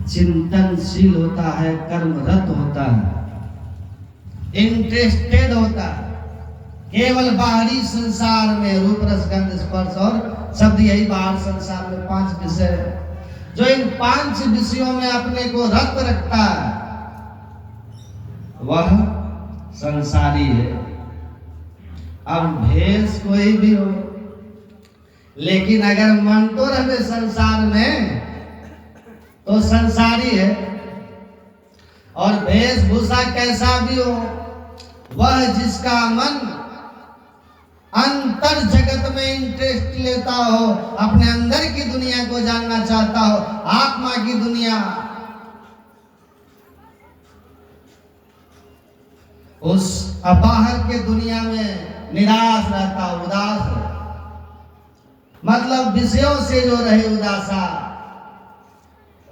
चिंतनशील होता है, कर्मरत होता है, इंटरेस्टेड होता है। केवल बाहरी संसार में रूप रस गंध स्पर्श और शब्द, यही बाहर संसार में 5 विषय है। जो इन 5 विषयों में अपने को रत रखता है वह संसारी है। अब भेष कोई भी हो, लेकिन अगर मन तो रहे संसार में तो संसारी है। और वेशभूषा कैसा भी हो, वह जिसका मन अंतर जगत में इंटरेस्ट लेता हो, अपने अंदर की दुनिया को जानना चाहता हो, आत्मा की दुनिया, उस बाहर के दुनिया में निराश रहता, उदास है। मतलब विषयों से जो रहे उदासा,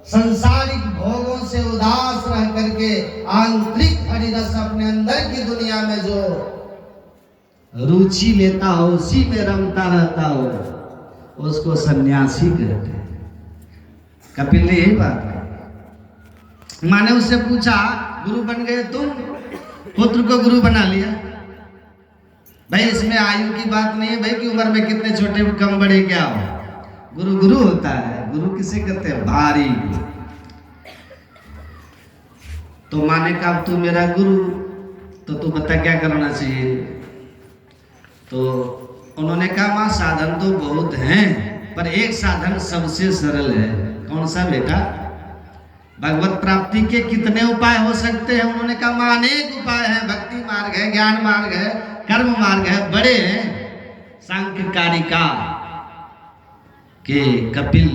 सांसारिक भोगों से उदास रह करके आंतरिक हरिरस अपने अंदर की दुनिया में जो रुचि लेता हो, उसी में रमता रहता हो, उसको सन्यासी कहते हैं। कपिल ने यही बात कही। माने उससे पूछा, गुरु बन गए तुम, पुत्र को गुरु बना लिया, भाई इसमें आयु की बात नहीं है भाई कि उम्र में कितने छोटे कम बड़े क्या हो, गुरु गुरु होता है। गुरु किसे कहते हैं? भारी। तो माने का तू मेरा गुरु, तो तू बता क्या करना चाहिए? तो उन्होंने कहा मां साधन तो बहुत हैं, पर एक साधन सबसे सरल है। कौन सा बेटा? भगवत प्राप्ति के कितने उपाय हो सकते हैं? उन्होंने कहा मां अनेक उपाय हैं, भक्ति मार्ग है, ज्ञान मार्ग है, कर्म मार्ग है, बड़े हैं। सांख्यकारिका के कपिल,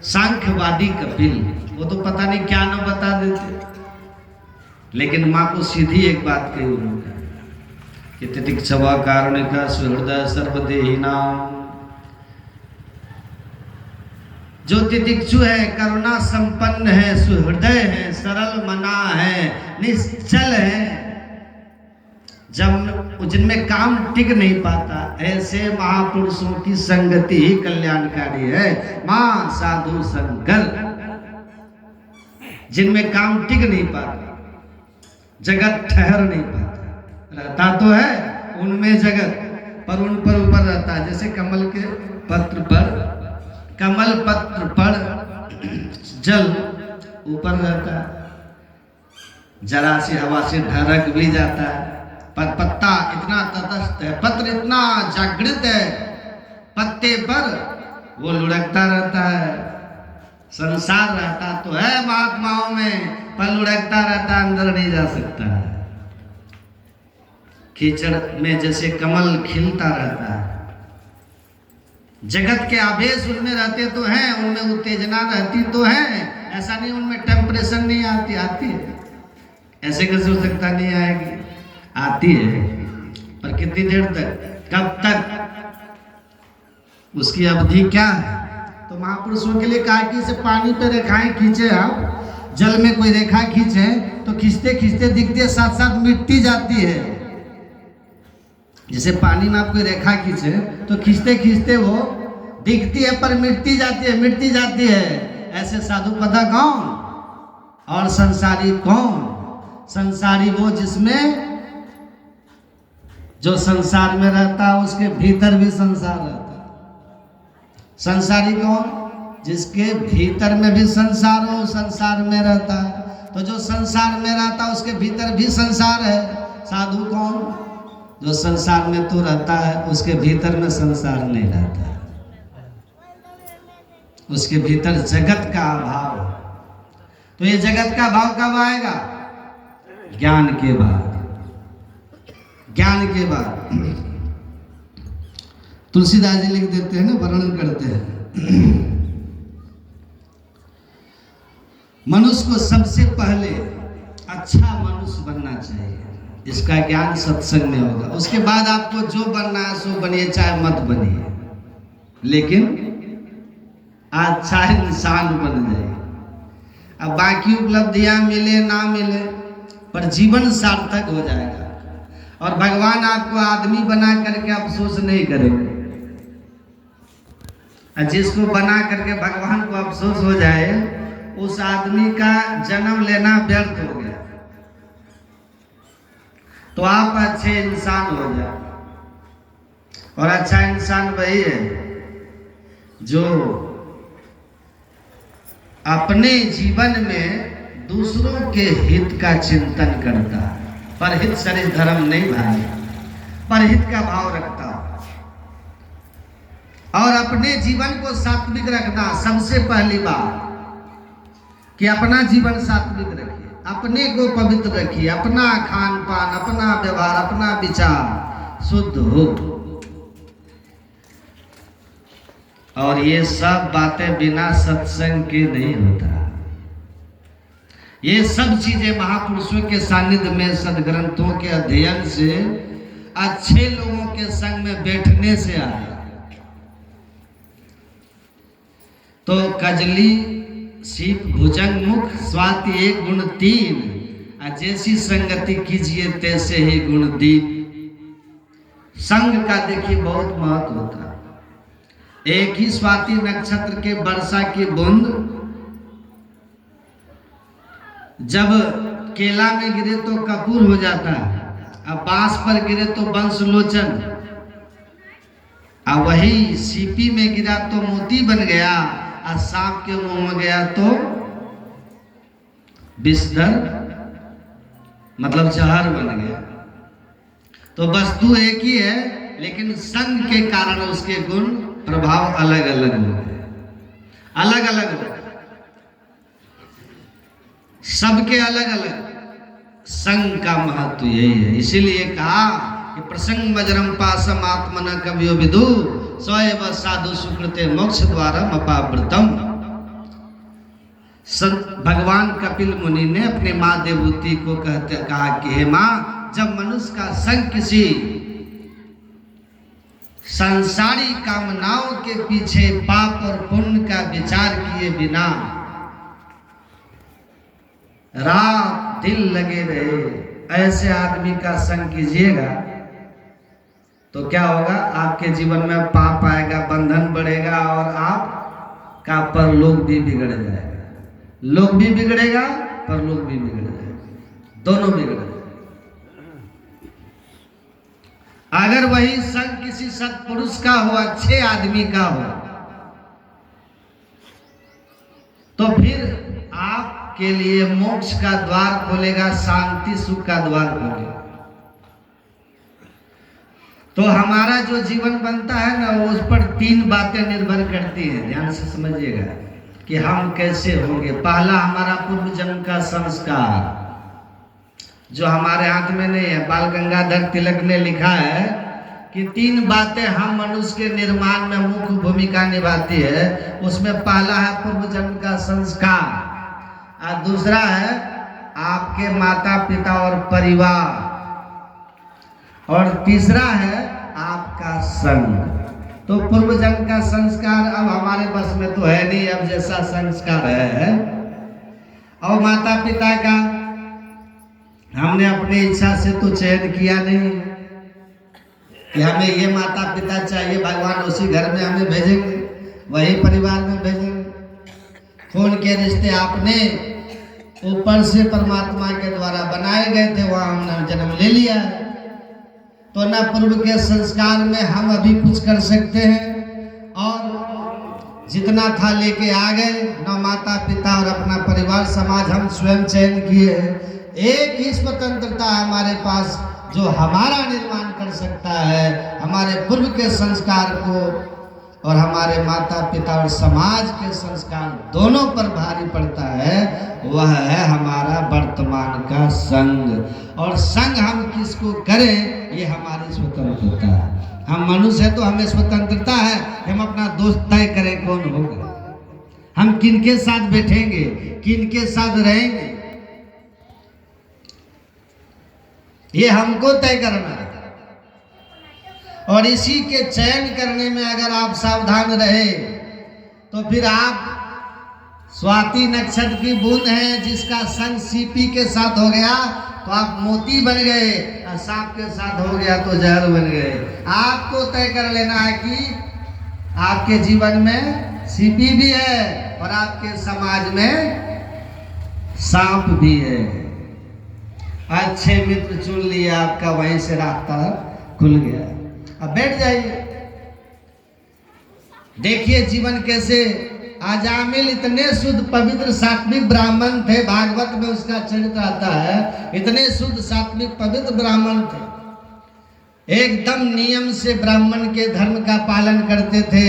सांख्यवादी कपिल, वो तो पता नहीं क्या न बता देते। लेकिन मां को सीधी एक बात कही उन्होंने कि तितिक्षवा कारुणिका सुहृदय सर्वदेहिनाम। जो तितिक्षु है, करुणा संपन्न है, सुहृदय है, सरल मना है, निश्चल है, जब जिनमें काम टिक नहीं पाता, ऐसे महापुरुषों की संगति ही कल्याणकारी है। मां साधु संगत, जिनमें काम टिक नहीं पाता, जगत ठहर नहीं पाता, रहता तो है उनमें जगत, पर उन पर ऊपर रहता है। जैसे कमल के पत्र पर, कमल पत्र पर जल ऊपर रहता है, जरा सी हवा से ढरक भी जाता है, पर पत्ता इतना तटस्थ है, पत्र इतना जागृत है, पत्ते पर वो लुढ़कता रहता है। संसार रहता तो है महात्माओं में, पर लुढ़कता रहता, अंदर नहीं जा सकता है। कीचड़ में जैसे कमल खिलता रहता है, जगत के आवेश उनमें रहते तो हैं, उनमें उत्तेजना रहती तो है, ऐसा नहीं उनमें टेम्परेचर नहीं आती, आती है। ऐसे कैसे हो सकता नहीं आएगी? आती है, पर कितनी देर तक, कब तक, उसकी अवधि क्या है? तो महापुरुषों के लिए कहा कि इसे पानी पे रेखाएं खींचे, आप जल में कोई रेखा खींचे तो खींचते खींचते दिखती है, साथ साथ मिटती जाती है। जैसे पानी में आप कोई रेखा खींचे तो खींचते खींचते वो दिखती है, पर मिटती जाती है, मिटती जाती है। ऐसे साधु पदा कौन और संसारी कौन? संसारी वो जिसमें, जो संसार में रहता है उसके भीतर भी संसार रहता है। संसारी कौन? जिसके भीतर में भी संसार हो, संसार में रहता है। तो जो संसार में रहता है उसके भीतर भी संसार है। साधु कौन? जो संसार में तो रहता है, उसके भीतर में संसार नहीं रहता है, उसके भीतर जगत का अभाव है। तो ये जगत का भाव कब आएगा? ज्ञान के बाद। ज्ञान के बाद तुलसीदास जी लिख देते हैं ना, वर्णन करते हैं, मनुष्य को सबसे पहले अच्छा मनुष्य बनना चाहिए, इसका ज्ञान सत्संग में होगा। उसके बाद आपको जो बनना है सो बनिए, चाहे मत बनिए, लेकिन अच्छा इंसान बन जाए। अब बाकी उपलब्धियां मिले ना मिले, पर जीवन सार्थक हो जाएगा। और भगवान आपको आदमी बना करके अफसोस नहीं करेंगे। जिसको बना करके भगवान को अफसोस हो जाए, उस आदमी का जन्म लेना व्यर्थ हो गया। तो आप अच्छे इंसान हो जाए, और अच्छा इंसान वही है जो अपने जीवन में दूसरों के हित का चिंतन करता है। परहित सरिस धर्म नहीं भाई, परहित का भाव रखता और अपने जीवन को सात्विक रखना। सबसे पहली बात कि अपना जीवन सात्विक रखिए, अपने को पवित्र रखिए, अपना खान पान, अपना व्यवहार, अपना विचार शुद्ध हो। और ये सब बातें बिना सत्संग के नहीं होता। ये सब चीजें महापुरुषों के सानिध्य में, सदग्रंथों के अध्ययन से, अच्छे लोगों के संग में बैठने से आए। तो कजली सीप भुजंग मुख स्वाति 1 गुण 3, जैसी संगति कीजिए तैसे ही गुण दीप। संग का देखिए बहुत महत्व होता है। एक ही स्वाति नक्षत्र के वर्षा की बूंद जब केला में गिरे तो कपूर हो जाता है, अब बांस पर गिरे तो बंसलोचन, अब वही सीपी में गिरा तो मोती बन गया, और सांप के मुंह में गया तो विषधर मतलब जहर बन गया। तो वस्तु एक ही है, लेकिन संग के कारण उसके गुण प्रभाव अलग अलग होते हैं, अलग अलग होते हैं, सबके अलग अलग। संग का महत्व यही है। इसीलिए कहा कि प्रसंग वज्रम पासम आत्मन कवियो विदु स्वयं साधु सुकृते मोक्ष द्वारम अपावृतम। भगवान कपिल मुनि ने अपने माँ देवहूति को कहा कि हे माँ, जब मनुष्य का संग किसी संसारी कामनाओं के पीछे पाप और पुण्य का विचार किए बिना रात दिन लगे रहे, ऐसे आदमी का संग कीजिएगा तो क्या होगा? आपके जीवन में पाप आएगा, बंधन बढ़ेगा, और आपका परलोक भी बिगड़ जाएगा। लोक भी बिगड़ेगा, परलोक भी बिगड़ जाएगा, दोनों बिगड़ जाएगा। अगर वही संग किसी सत्पुरुष का हो, अच्छे आदमी का हो, तो फिर आपके लिए मोक्ष का द्वार खोलेगा, शांति सुख का द्वार खोलेगा। तो हमारा जो जीवन बनता है ना, उस पर 3 बातें निर्भर करती हैं। ध्यान से समझिएगा कि हम कैसे होंगे। पहला, हमारा पूर्व जन्म का संस्कार जो हमारे हाथ में नहीं है। बाल गंगाधर तिलक ने लिखा है कि 3 बातें हम मनुष्य के निर्माण में मुख्य भूमिका निभाती है। उसमें पहला है पूर्व जन्म का संस्कार, और दूसरा है आपके माता पिता और परिवार, और तीसरा है आपका संग। तो पूर्व जन्म का संस्कार अब हमारे बस में तो है नहीं, अब जैसा संस्कार है। और माता पिता का हमने अपनी इच्छा से तो चयन किया नहीं कि हमें ये माता पिता चाहिए, भगवान उसी घर में हमें भेजेंगे, वही परिवार में भेजेंगे। खून के रिश्ते आपने ऊपर से परमात्मा के द्वारा बनाए गए थे, वहां हमने जन्म ले लिया है। तो न पूर्व के संस्कार में हम अभी कुछ कर सकते हैं, और जितना था लेके आ गए। न माता पिता और अपना परिवार समाज हम स्वयं चयन किए हैं। एक ही स्वतंत्रता हमारे पास जो हमारा निर्माण कर सकता है, हमारे पूर्व के संस्कार को और हमारे माता पिता और समाज के संस्कार दोनों पर भारी पड़ता है, वह है हमारा वर्तमान का संग। और संग हम किसको करें, ये हमारी स्वतंत्रता है। हम मनुष्य है तो हमें स्वतंत्रता है, हम अपना दोस्त तय करें कौन होगा, हम किनके साथ बैठेंगे, किनके साथ रहेंगे, ये हमको तय करना है। और इसी के चयन करने में अगर आप सावधान रहे तो फिर आप स्वाति नक्षत्र की बूंद है, जिसका संग सीपी के साथ हो गया तो आप मोती बन गए, और सांप के साथ हो गया तो जहर बन गए। आपको तय कर लेना है कि आपके जीवन में सीपी भी है और आपके समाज में सांप भी है। अच्छे मित्र चुन लिए, आपका वहीं से रास्ता खुल गया। अब बैठ जाइए, देखिए जीवन कैसे। अजामिल इतने शुद्ध पवित्र सात्विक ब्राह्मण थे, भागवत में उसका चरित्र आता है। इतने शुद्ध सात्विक पवित्र ब्राह्मण थे, एकदम नियम से ब्राह्मण के धर्म का पालन करते थे,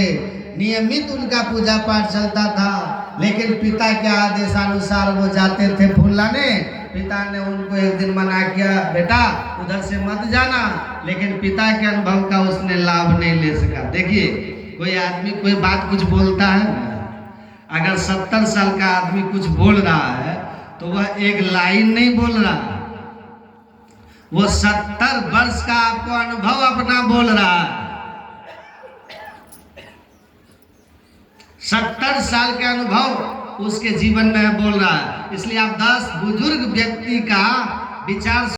नियमित उनका पूजा पाठ चलता था। लेकिन पिता के आदेशानुसार वो जाते थे फूल लाने। पिता ने उनको एक दिन मना किया, बेटा उधर से मत जाना, लेकिन पिता के अनुभव का उसने लाभ नहीं ले सका। देखिए, कोई आदमी कोई बात कुछ बोलता है, अगर 70 साल का आदमी कुछ बोल रहा है तो वह एक लाइन नहीं बोल रहा, वो 70 वर्ष का आपको अनुभव अपना बोल रहा है। 70 साल के अनुभव उसके जीवन में बोल रहा है। इसलिए आप 10 बुजुर्ग व्यक्ति का विचार